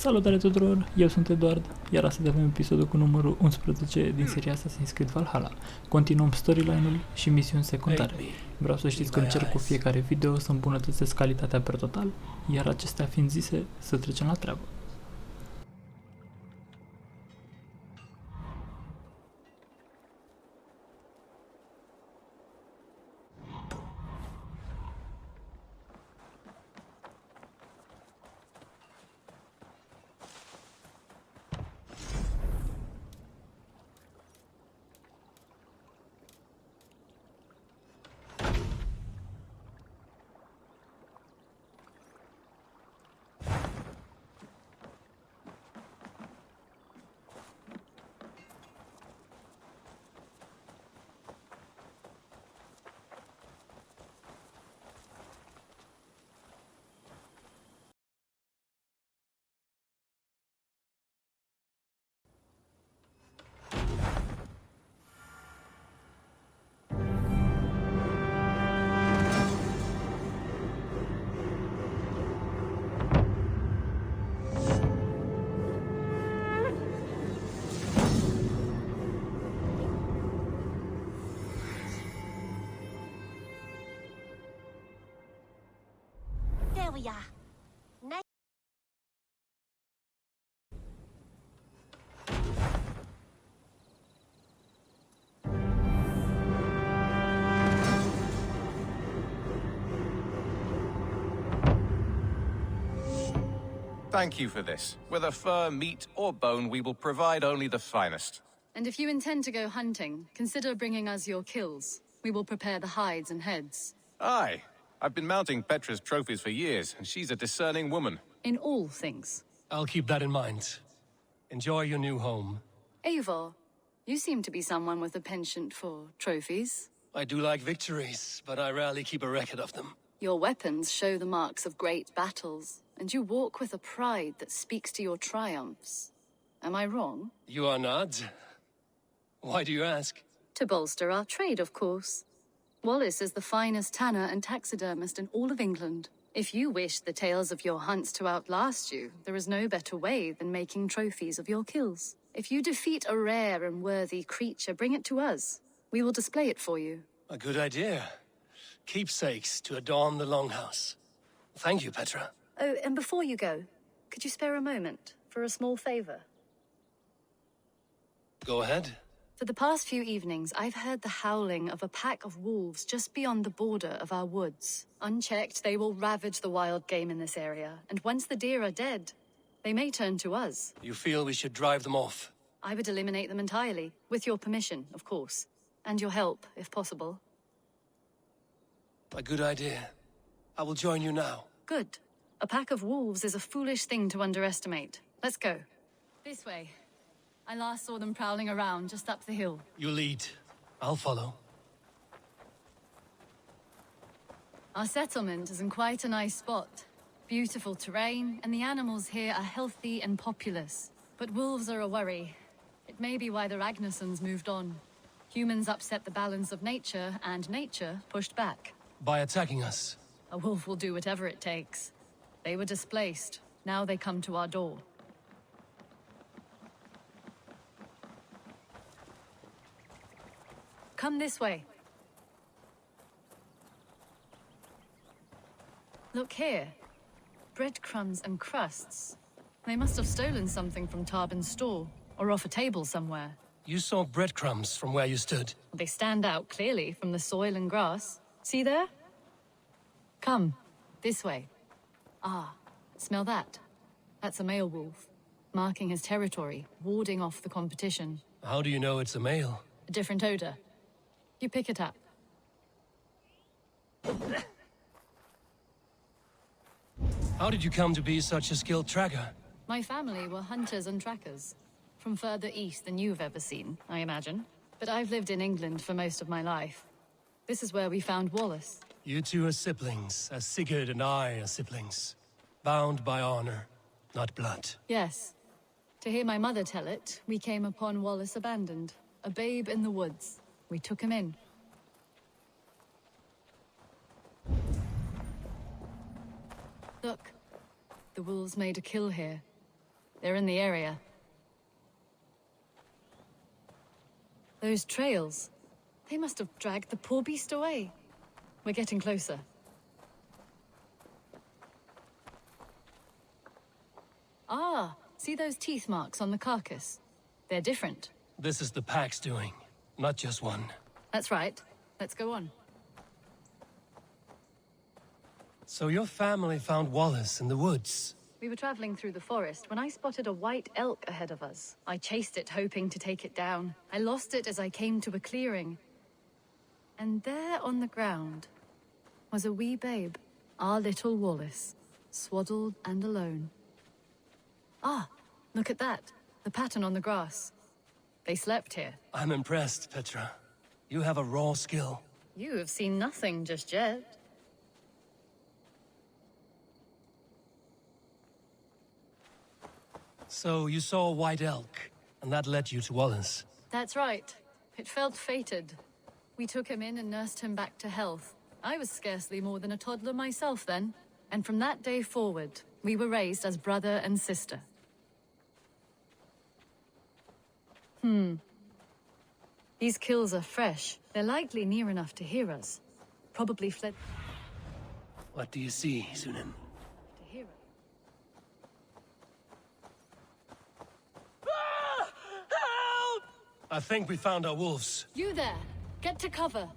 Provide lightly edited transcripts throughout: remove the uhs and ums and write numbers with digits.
Salutare tuturor, eu sunt Eduard, iar astăzi avem episodul cu numărul 11 din seria Assassin's Creed Valhalla. Continuăm storyline-ul și misiuni secundare. Vreau să știți că încerc cu fiecare video să îmbunătățesc calitatea per total, iar acestea fiind zise, să trecem la treabă. There we are. Thank you for this. Whether fur, meat, or bone, we will provide only the finest. And if you intend to go hunting, consider bringing us your kills. We will prepare the hides and heads. Aye. I've been mounting Petra's trophies for years, and she's a discerning woman. In all things. I'll keep that in mind. Enjoy your new home. Eivor, you seem to be someone with a penchant for trophies. I do like victories, but I rarely keep a record of them. Your weapons show the marks of great battles, and you walk with a pride that speaks to your triumphs. Am I wrong? You are not. Why do you ask? To bolster our trade, of course. Wallace is the finest tanner and taxidermist in all of England. If you wish the tales of your hunts to outlast you, there is no better way than making trophies of your kills. If you defeat a rare and worthy creature, bring it to us. We will display it for you. A good idea. Keepsakes to adorn the longhouse. Thank you, Petra. Oh, and before you go, could you spare a moment for a small favor? Go ahead. For the past few evenings, I've heard the howling of a pack of wolves just beyond the border of our woods. Unchecked, they will ravage the wild game in this area, and once the deer are dead, they may turn to us. You feel we should drive them off? I would eliminate them entirely, with your permission, of course, and your help, if possible. A good idea. I will join you now. Good. A pack of wolves is a foolish thing to underestimate. Let's go. This way. I last saw them prowling around just up the hill. You lead. I'll follow. Our settlement is in quite a nice spot. Beautiful terrain, and the animals here are healthy and populous. But wolves are a worry. It may be why the Ragnarsons moved on. Humans upset the balance of nature, and nature pushed back. By attacking us? A wolf will do whatever it takes. They were displaced. Now they come to our door. Come this way. Look here. Breadcrumbs and crusts. They must have stolen something from Tarbin's store, or off a table somewhere. You saw breadcrumbs from where you stood. They stand out clearly from the soil and grass. See there? Come, this way. Ah, smell that? That's a male wolf, marking his territory, warding off the competition. How do you know it's a male? A different odor. You pick it up. How did you come to be such a skilled tracker? My family were hunters and trackers. From further east than you've ever seen, I imagine. But I've lived in England for most of my life. This is where we found Wallace. You two are siblings, as Sigurd and I are siblings. Bound by honor, not blood. Yes. To hear my mother tell it, we came upon Wallace abandoned. A babe in the woods. We took him in. Look. The wolves made a kill here. They're in the area. Those trails. They must have dragged the poor beast away. We're getting closer. Ah, see those teeth marks on the carcass? They're different. This is the pack's doing, not just one. That's right. Let's go on. So your family found Wallace in the woods. We were traveling through the forest when I spotted a white elk ahead of us. I chased it, hoping to take it down. I lost it as I came to a clearing. And there on the ground was a wee babe, our little Wallace, swaddled and alone. Ah, look at that. The pattern on the grass. They slept here. I'm impressed, Petra. You have a raw skill. You have seen nothing just yet. So you saw a white elk, and that led you to Wallace. That's right. It felt fated. We took him in and nursed him back to health. I was scarcely more than a toddler myself then. And from that day forward, we were raised as brother and sister. These kills are fresh. They're likely near enough to hear us. Probably fled What do you see, Sunan? to hear us. Help! I think we found our wolves. You there! Get to cover!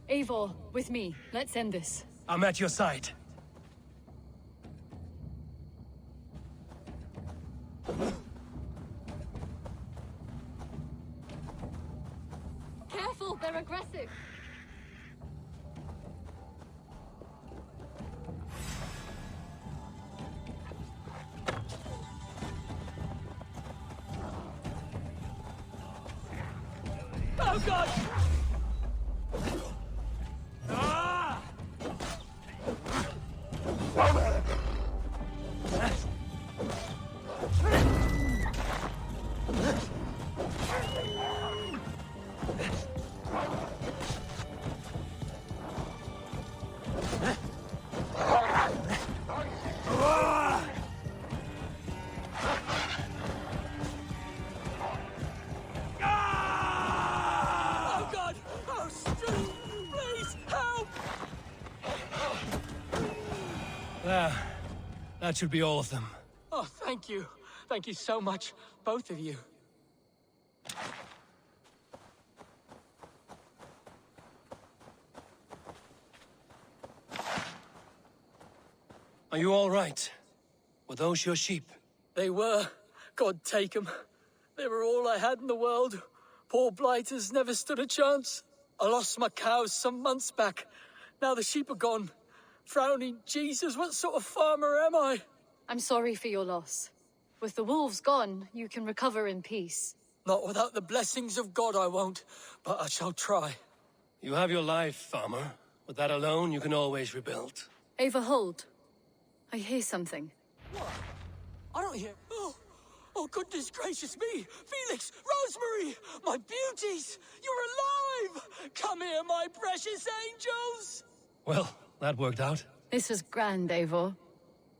Eivor, with me. Let's end this. I'm at your side. Careful, they're aggressive! Oh, God! Ah! Oh, God! Oh, Stu! Please, help! That should be all of them. Oh, thank you. Thank you so much, both of you. Are you all right? Were those your sheep? They were. God take them. They were all I had in the world. Poor blighters never stood a chance. I lost my cows some months back. Now the sheep are gone. Frowning Jesus, what sort of farmer am I? I'm sorry for your loss. With the wolves gone, you can recover in peace. Not without the blessings of God I won't, but I shall try. You have your life, farmer. With that alone, you can always rebuild. Ava, hold. I hear something. I don't hear... Oh, goodness gracious me! Felix! Rosemary! My beauties! You're alive! Come here, my precious angels! Well, that worked out. This was grand, Eivor.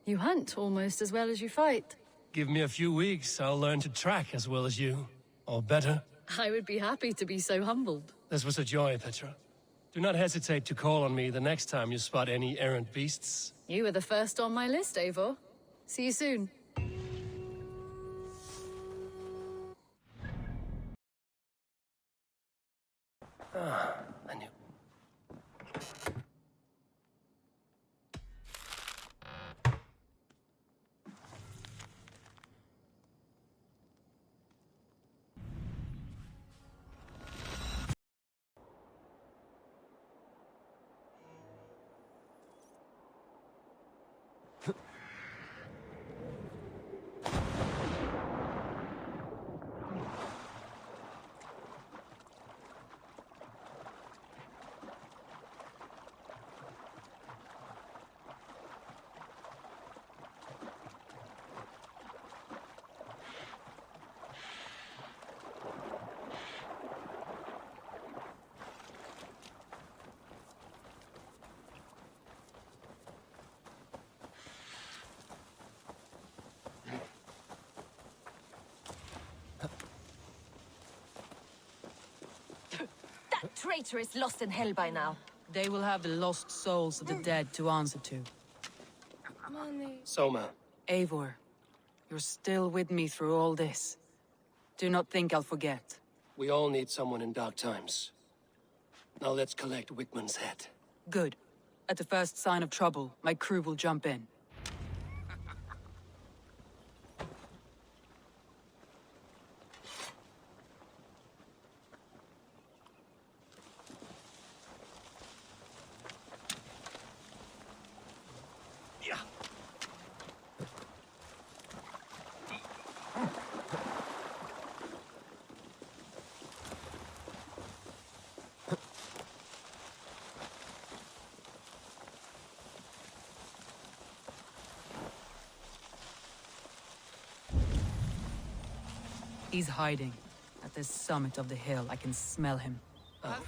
You hunt almost as well as you fight. Give me a few weeks, I'll learn to track as well as you. Or better. I would be happy to be so humbled. This was a joy, Petra. Do not hesitate to call on me the next time you spot any errant beasts. You were the first on my list, Eivor. See you soon. I knew. traitor is lost in hell by now. They will have the lost souls of the dead to answer to. Soma. Eivor, you're still with me through all this. Do not think I'll forget. We all need someone in dark times. Now let's collect Wickman's head. Good. At the first sign of trouble, my crew will jump in. He's hiding. At the summit of the hill, I can smell him. Oh.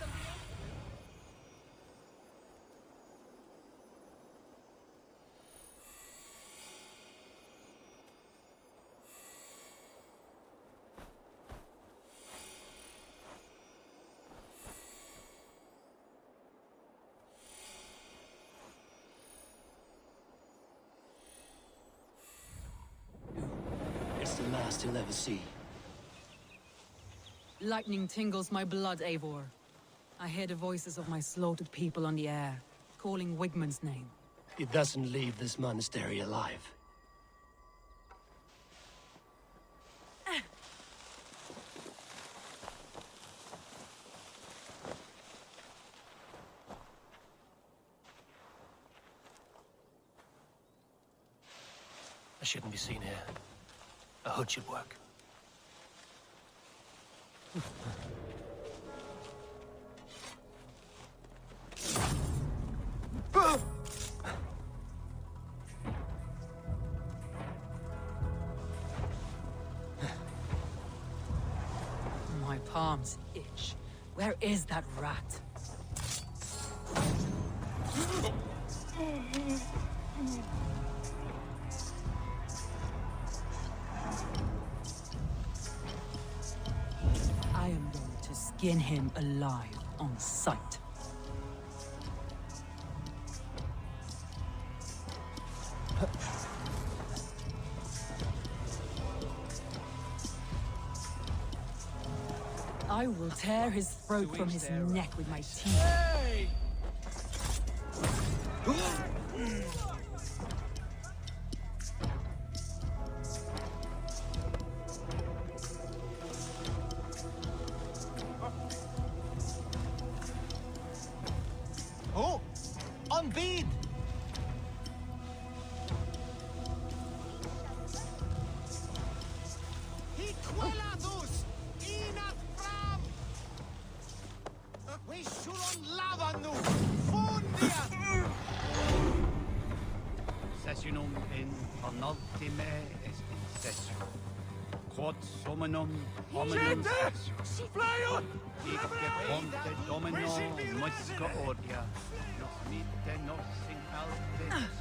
It's the last he'll ever see. Lightning tingles my blood, Eivor. I hear the voices of my slaughtered people on the air, calling Wigmund's name. He doesn't leave this monastery alive. I shouldn't be seen here. A hood should work. My palms itch. Where is that rat? I am going to skin him alive on sight. I will tear his throat from his neck with my teeth. Hey! Oh! On bead! Hiquelatus! Inat fram! We shulon lavanu! Fundia! Sessionum in penultime est sessio. Quod summonum hominum sessio. Fly on! Icke ponte domino musca ordia. Nos vite nos in altre spes.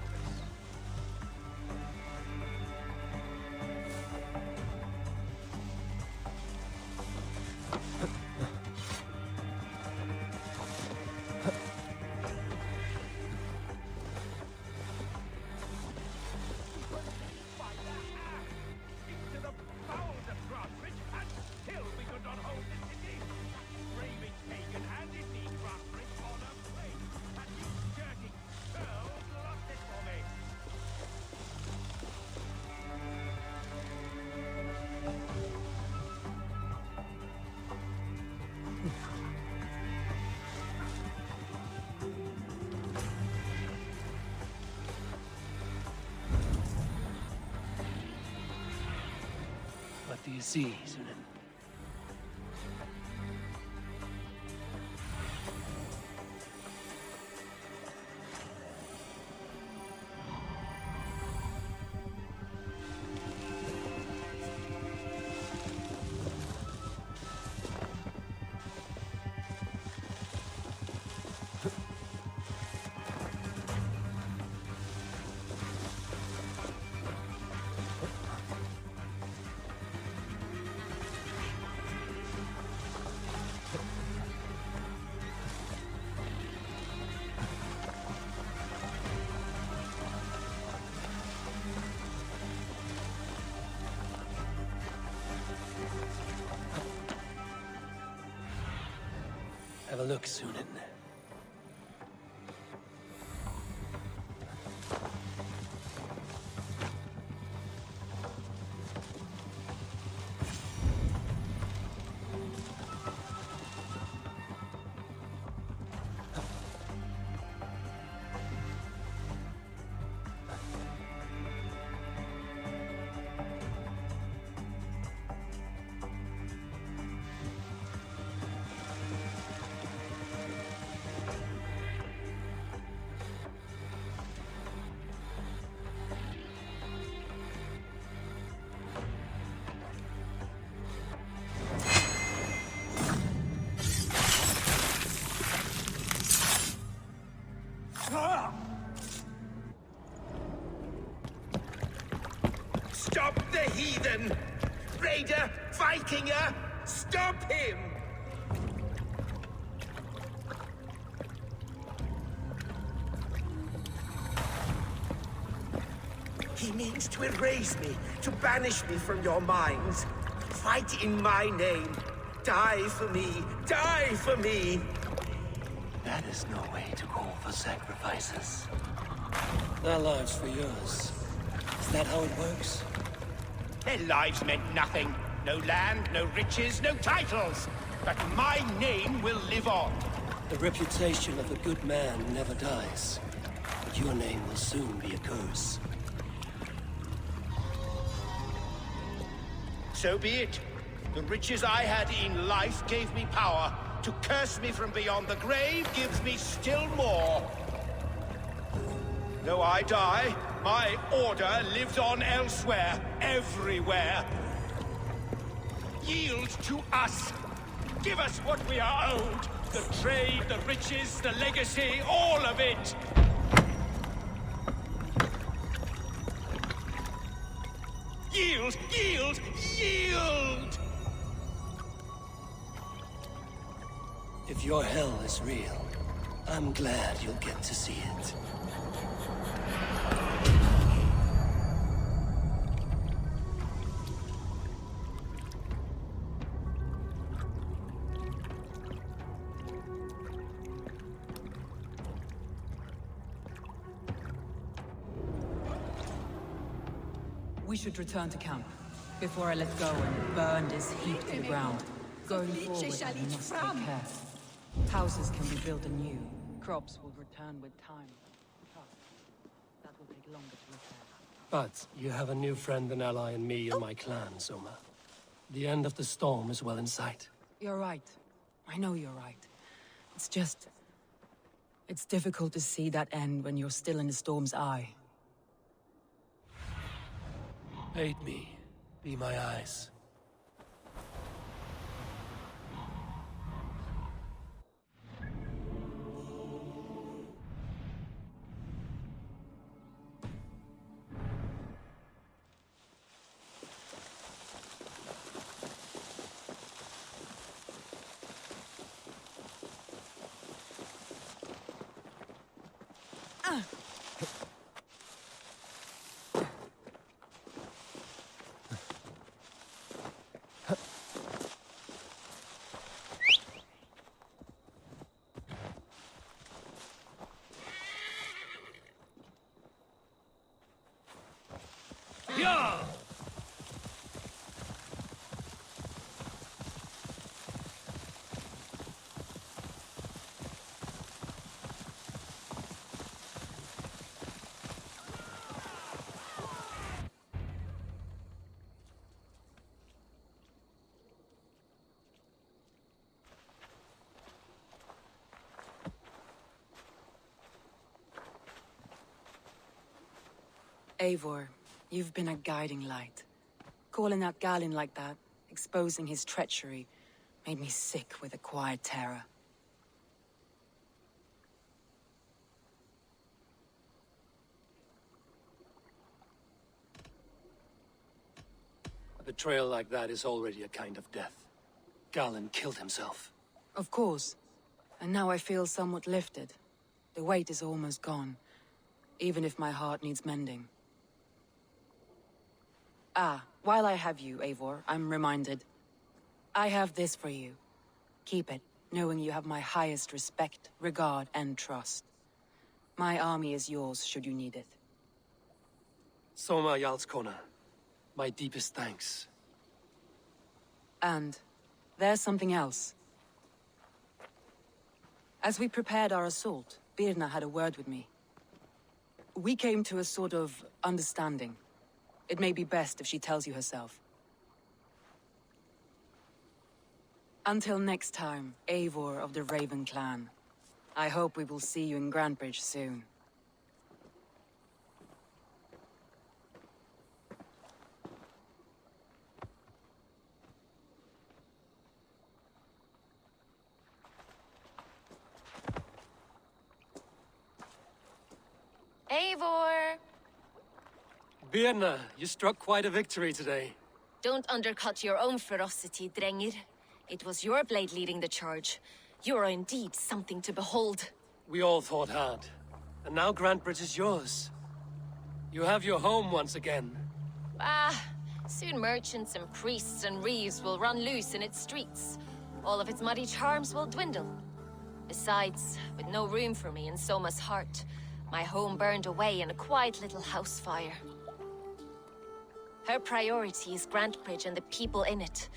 What do you see, Sunan? look, Sunan. Stop the heathen! Raider! Vikinger! Stop him! He means to erase me, to banish me from your minds. Fight in my name. Die for me! Die for me! That is no way to call for sacrifices. Their lives for yours. Is that how it works? Their lives meant nothing. No land, no riches, no titles. But my name will live on. The reputation of a good man never dies. But your name will soon be a curse. So be it. The riches I had in life gave me power. To curse me from beyond the grave gives me still more. Though I die, my order lives on elsewhere, everywhere. Yield to us. Give us what we are owed. The trade, the riches, the legacy, all of it. Yield, yield, yield! If your hell is real, I'm glad you'll get to see it. We should return to camp before I let go and burn this heap to the ground. Going forward, I must take care. Houses can be built anew. Crops will return with time. That will take longer to repair. But you have a new friend and ally in me and my clan, Soma. The end of the storm is well in sight. You're right. I know you're right. It's just... it's difficult to see that end when you're still in the storm's eye. Aid me. Be my eyes. Eivor, you've been a guiding light. Calling out Galin like that, exposing his treachery, made me sick with a quiet terror. A betrayal like that is already a kind of death. Galin killed himself. Of course. And now I feel somewhat lifted. The weight is almost gone, even if my heart needs mending. Ah, while I have you, Eivor, I'm reminded. I have this for you. Keep it. knowing you have my highest respect, regard, and trust. My army is yours should you need it. Soma Jarlskona, my deepest thanks. And there's something else. As we prepared our assault, Birna had a word with me. We came to a sort of understanding. It may be best if she tells you herself. Until next time, Eivor of the Raven clan. I hope we will see you in Grantebridge soon. Eivor! Birna, you struck quite a victory today. Don't undercut your own ferocity, Drengir. It was your blade leading the charge. You are indeed something to behold. We all fought hard. And now Grantebridge is yours. You have your home once again. Soon merchants and priests and reeves will run loose in its streets. All of its muddy charms will dwindle. Besides, with no room for me in Soma's heart, my home burned away in a quiet little house fire. Her priority is Grantebridge and the people in it.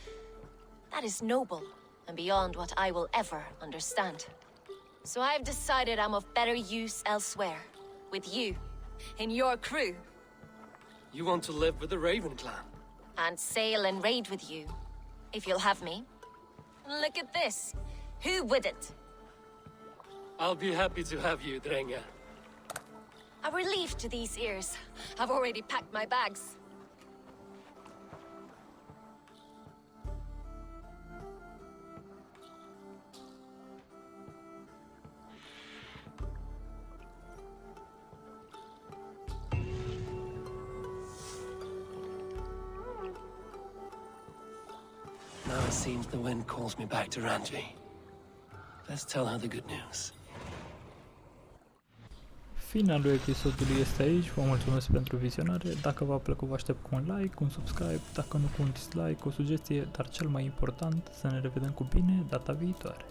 That is noble, and beyond what I will ever understand. So I've decided I'm of better use elsewhere. With you, in your crew. You want to live with the Raven clan? And sail and raid with you, if you'll have me. Look at this. Who wouldn't? I'll be happy to have you, Drengir. A relief to these ears. I've already packed my bags. Now it seems the wind calls me back to Randvi. Let's tell her the good news. Finalul episodului este aici, vă mulțumesc pentru vizionare, dacă v-a plăcut vă aștept cu un like, un subscribe, dacă nu cu un dislike, o sugestie, dar cel mai important, să ne revedem cu bine data viitoare.